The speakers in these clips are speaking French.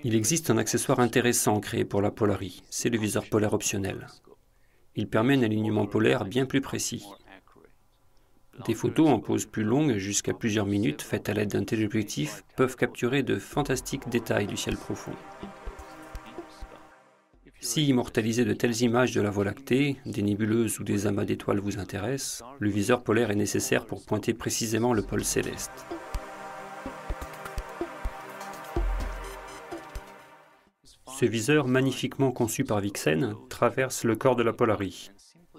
Il existe un accessoire intéressant créé pour la Polari, c'est le viseur polaire optionnel. Il permet un alignement polaire bien plus précis. Des photos en pose plus longue, jusqu'à plusieurs minutes, faites à l'aide d'un téléobjectif, peuvent capturer de fantastiques détails du ciel profond. Si immortaliser de telles images de la Voie lactée, des nébuleuses ou des amas d'étoiles vous intéressent, le viseur polaire est nécessaire pour pointer précisément le pôle céleste. Ce viseur, magnifiquement conçu par Vixen, traverse le corps de la Polari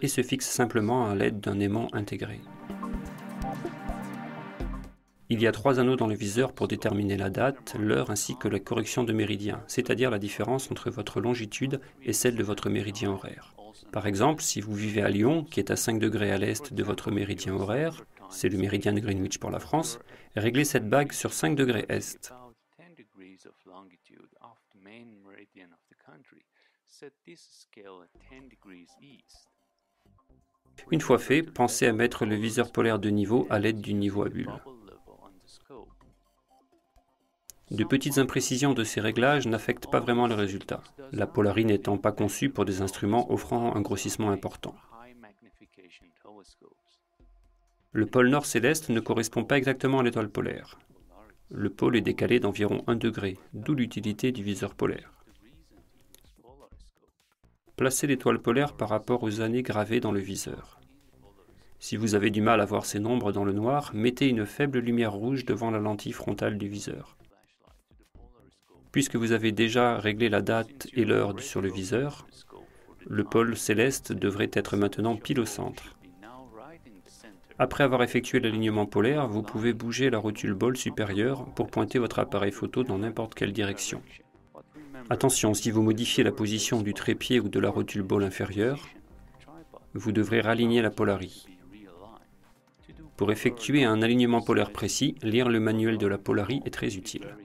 et se fixe simplement à l'aide d'un aimant intégré. Il y a 3 anneaux dans le viseur pour déterminer la date, l'heure ainsi que la correction de méridien, c'est-à-dire la différence entre votre longitude et celle de votre méridien horaire. Par exemple, si vous vivez à Lyon, qui est à 5 degrés à l'est de votre méridien horaire, c'est le méridien de Greenwich pour la France, réglez cette bague sur 5 degrés est. Une fois fait, pensez à mettre le viseur polaire de niveau à l'aide du niveau à bulles. De petites imprécisions de ces réglages n'affectent pas vraiment le résultat, la Polari n'étant pas conçue pour des instruments offrant un grossissement important. Le pôle nord céleste ne correspond pas exactement à l'étoile polaire. Le pôle est décalé d'environ 1 degré, d'où l'utilité du viseur polaire. Placez l'étoile polaire par rapport aux années gravées dans le viseur. Si vous avez du mal à voir ces nombres dans le noir, mettez une faible lumière rouge devant la lentille frontale du viseur. Puisque vous avez déjà réglé la date et l'heure sur le viseur, le pôle céleste devrait être maintenant pile au centre. Après avoir effectué l'alignement polaire, vous pouvez bouger la rotule bol supérieure pour pointer votre appareil photo dans n'importe quelle direction. Attention, si vous modifiez la position du trépied ou de la rotule bol inférieure, vous devrez raligner la Polari. Pour effectuer un alignement polaire précis, lire le manuel de la Polari est très utile.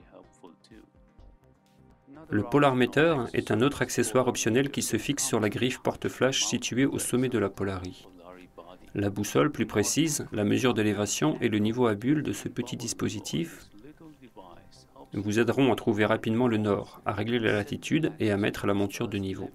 Le Polar Meter est un autre accessoire optionnel qui se fixe sur la griffe porte-flash située au sommet de la Polari. La boussole plus précise, la mesure d'élévation et le niveau à bulles de ce petit dispositif vous aideront à trouver rapidement le nord, à régler la latitude et à mettre la monture de niveau.